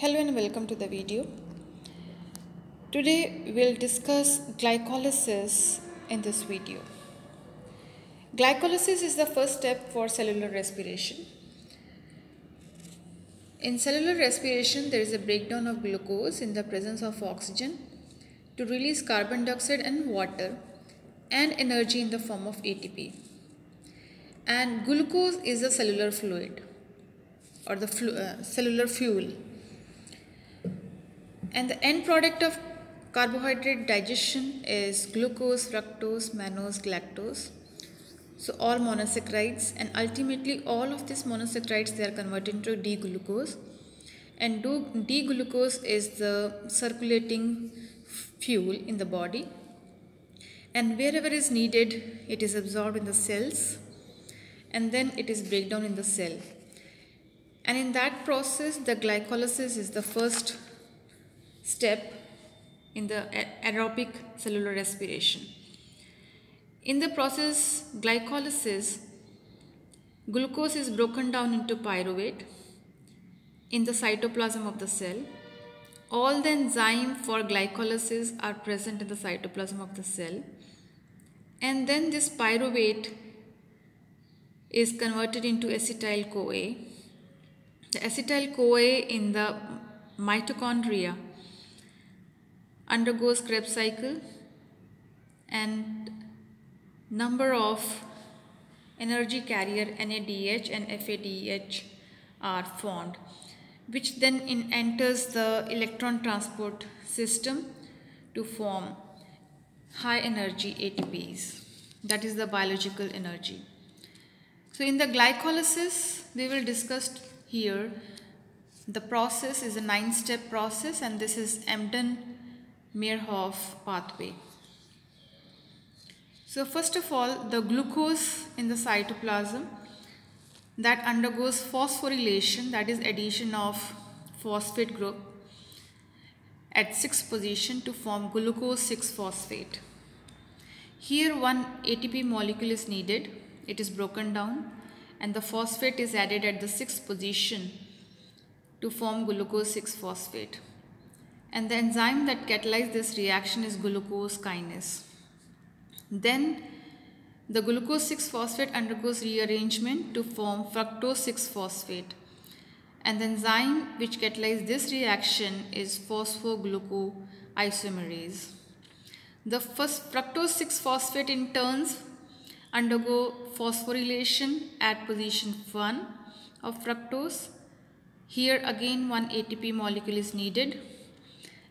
Hello and welcome to the video. Today we'll discuss glycolysis in this video. Glycolysis is the first step for cellular respiration. In cellular respiration, there is a breakdown of glucose in the presence of oxygen to release carbon dioxide and water and energy in the form of ATP. And glucose is a cellular fluid or the cellular fuel. And the end product of carbohydrate digestion is glucose, fructose, mannose, galactose. So all monosaccharides, and ultimately all of these monosaccharides, they are converted into D-glucose. And D-glucose is the circulating fuel in the body. And wherever is needed, it is absorbed in the cells and then it is breakdown in the cell. And in that process, the glycolysis is the first step in the aerobic cellular respiration. In the process glycolysis, glucose is broken down into pyruvate in the cytoplasm of the cell. All the enzymes for glycolysis are present in the cytoplasm of the cell, and then this pyruvate is converted into acetyl-CoA. The acetyl-CoA in the mitochondria undergoes Krebs cycle, and number of energy carrier NADH and FADH are formed, which then enters the electron transport system to form high energy ATPs, that is the biological energy. So in the glycolysis, we will discuss here the process is a 9-step process, and this is Embden-Meyerhof pathway. So first of all, the glucose in the cytoplasm that undergoes phosphorylation, that is addition of phosphate group at 6th position to form glucose 6-phosphate. Here one ATP molecule is needed, it is broken down, and the phosphate is added at the 6th position to form glucose 6-phosphate. And the enzyme that catalyzes this reaction is glucose kinase. Then the glucose 6-phosphate undergoes rearrangement to form fructose 6-phosphate, and the enzyme which catalyzes this reaction is phosphoglucoisomerase. The first fructose 6-phosphate in turns undergo phosphorylation at position 1 of fructose. Here again one ATP molecule is needed,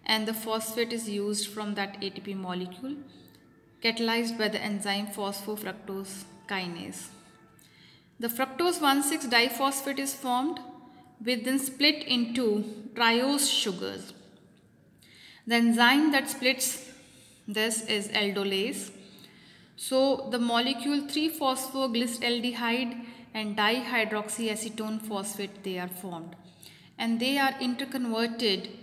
and the phosphate is used from that ATP molecule, catalyzed by the enzyme phosphofructose kinase. The fructose 1,6 diphosphate is formed, which then split into triose sugars. The enzyme that splits this is aldolase. So the molecule 3-phosphoglyceraldehyde and dihydroxyacetone phosphate, they are formed, and they are interconverted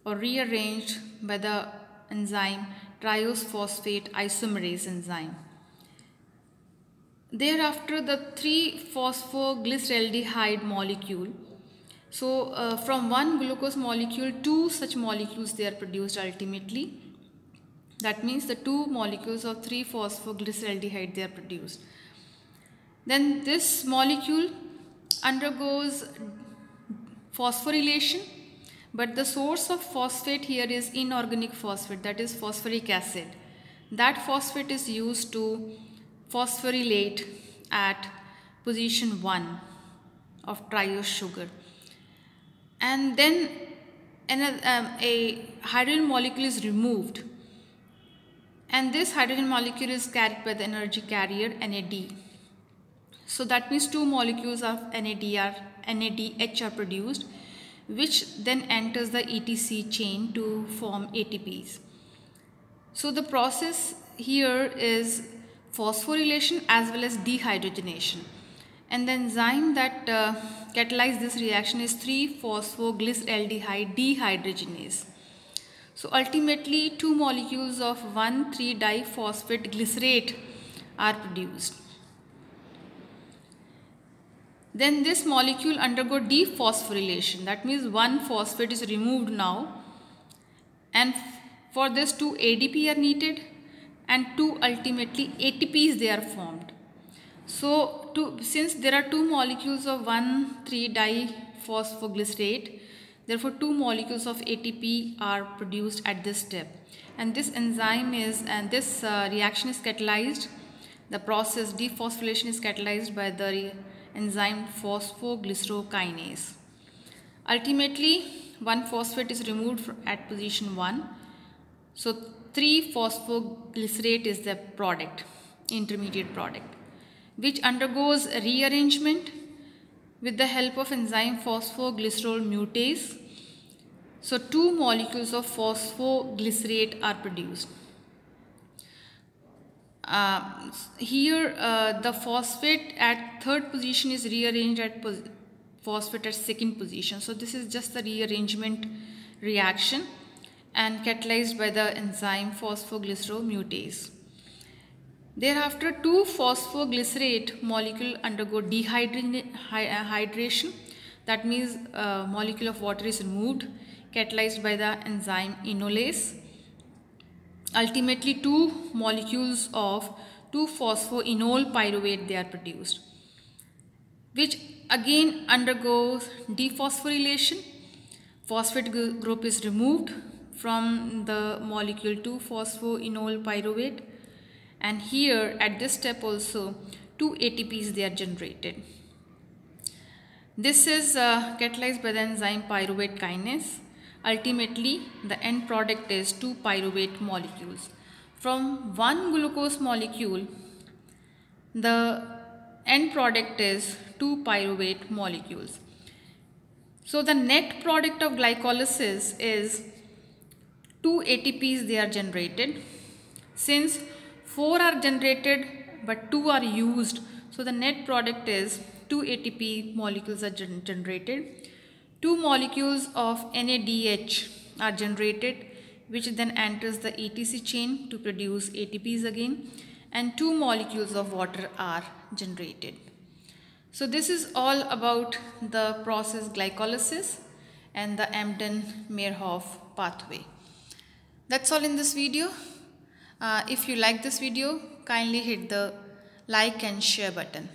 or rearranged by the enzyme triose phosphate isomerase enzyme. Thereafter the 3-phosphoglyceraldehyde molecule, so from one glucose molecule, 2 such molecules they are produced ultimately. That means the 2 molecules of 3-phosphoglyceraldehyde they are produced. Then this molecule undergoes phosphorylation, but the source of phosphate here is inorganic phosphate, that is phosphoric acid. That phosphate is used to phosphorylate at position 1 of triose sugar. And then a hydrogen molecule is removed, and this hydrogen molecule is carried by the energy carrier NAD. So that means 2 molecules of NADH are produced, which then enters the ETC chain to form ATPs. So the process here is phosphorylation as well as dehydrogenation, and the enzyme that catalyzes this reaction is 3-phosphoglyceraldehyde dehydrogenase. So ultimately 2 molecules of 1,3-diphosphate glycerate are produced. Then this molecule undergo dephosphorylation. That means one phosphate is removed now, and for this 2 ADP are needed and 2 ultimately ATPs they are formed. So since there are 2 molecules of 1,3-diphosphoglycerate, therefore 2 molecules of ATP are produced at this step, and this enzyme is, and this reaction is catalyzed. The process dephosphorylation is catalyzed by the enzyme phosphoglycerokinase. Ultimately, one phosphate is removed at position 1. So 3-phosphoglycerate is the product, intermediate product, which undergoes rearrangement with the help of enzyme phosphoglycerol mutase. So 2 molecules of phosphoglycerate are produced. Here the phosphate at 3rd position is rearranged at phosphate at 2nd position. So this is just the rearrangement reaction and catalyzed by the enzyme phosphoglycerol mutase. Thereafter 2 phosphoglycerate molecule undergo dehydration. That means a molecule of water is removed, catalyzed by the enzyme enolase. Ultimately 2 molecules of 2-phosphoenol pyruvate they are produced, which again undergoes dephosphorylation. Phosphate group is removed from the molecule 2-phosphoenol pyruvate, and here at this step also 2 ATPs they are generated. This is catalyzed by the enzyme pyruvate kinase. Ultimately, the end product is 2 pyruvate molecules. From one glucose molecule, the end product is 2 pyruvate molecules. So the net product of glycolysis is 2 ATPs they are generated. Since 4 are generated but 2 are used, so the net product is 2 ATP molecules are generated. 2 molecules of NADH are generated, which then enters the ETC chain to produce ATPs again, and 2 molecules of water are generated. So this is all about the process glycolysis and the Embden-Meyerhof pathway. That's all in this video. If you like this video, kindly hit the like and share button.